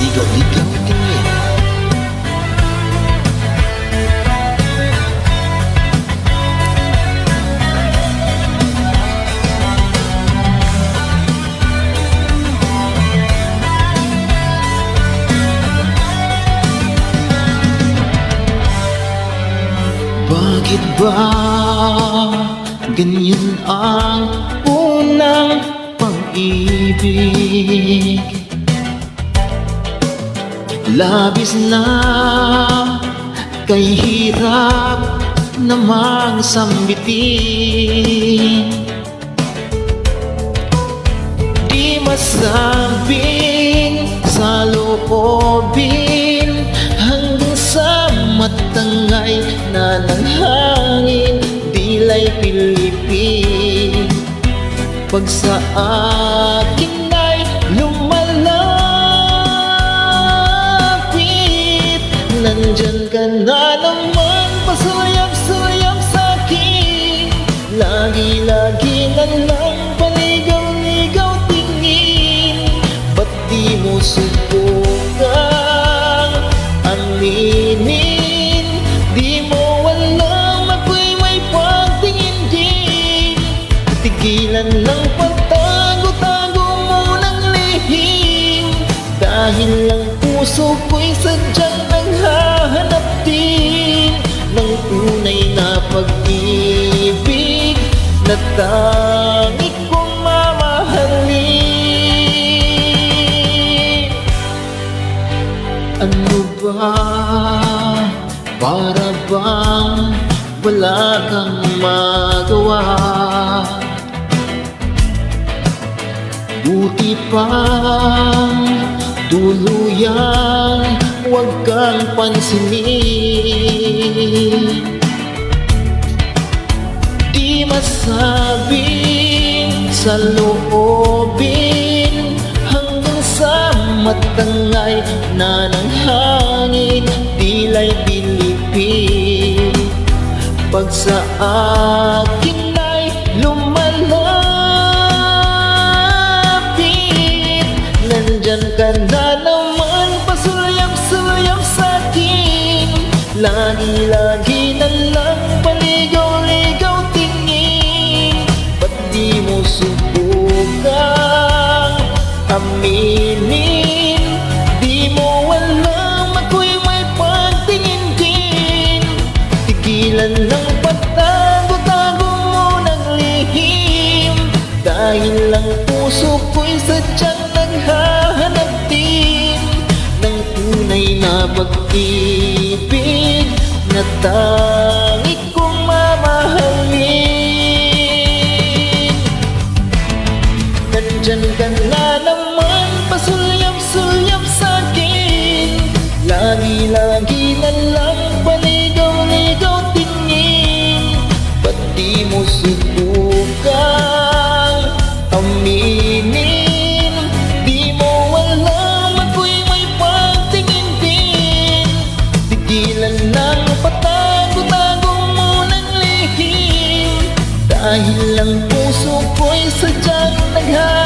ligaw-ligaw tingin. Bakit ba ganyan ang unang pag-ibig? Labis na kay hirap namang sambitin. Di masabing sa loobin, hanggang sa matangay na ng hangin, dila'y Pilipin. Pag sa akin ay lumalapit, nandyan ka na naman, pasayap-sayap sa'kin. Lagi-lagi na lang paligaw-ligaw tingin. Ba't di mo subukang aminin? Di mo alam ako'y may pagtingin din. Tigilan ng pagtago-tago mo ng lihim, dahil ang puso ko'y sadyang naghahanap din ng tunay na pag-ibig na tangi kong mamahalin. Ano ba? Para bang wala kang magawa? Buti pang tuluyan, huwag kang pansinin. Di masabing sa loobin, hanggang sa matangay na ng hangin, dila'y Pilipin. Pag sa akin ay lumalapit, nandyan ka na naman, pasulyap-sulyap sa'kin. Lagi-lagi na lang paligaw-ligaw tingin. Ba't di mo subukang aminin? Di mo alam ako'y may pagtingin din. Tigilan ng pagtago-tago mo ng lihim, dahil ang puso ko'y sadyang naghahanap din ng tunay na pag-ibig na tangi kong mamahalin. Nandyan ka na naman, pasulyap-sulyap sa'kin. Lagi-lagi na lang paligaw-ligaw tingin. Ba't di mo subukang aminin? Di mo alam ako'y may pagtingin din. Tigilan ng patago-tago mo ng lihim, dahil ang puso ko'y sadyang naghahanap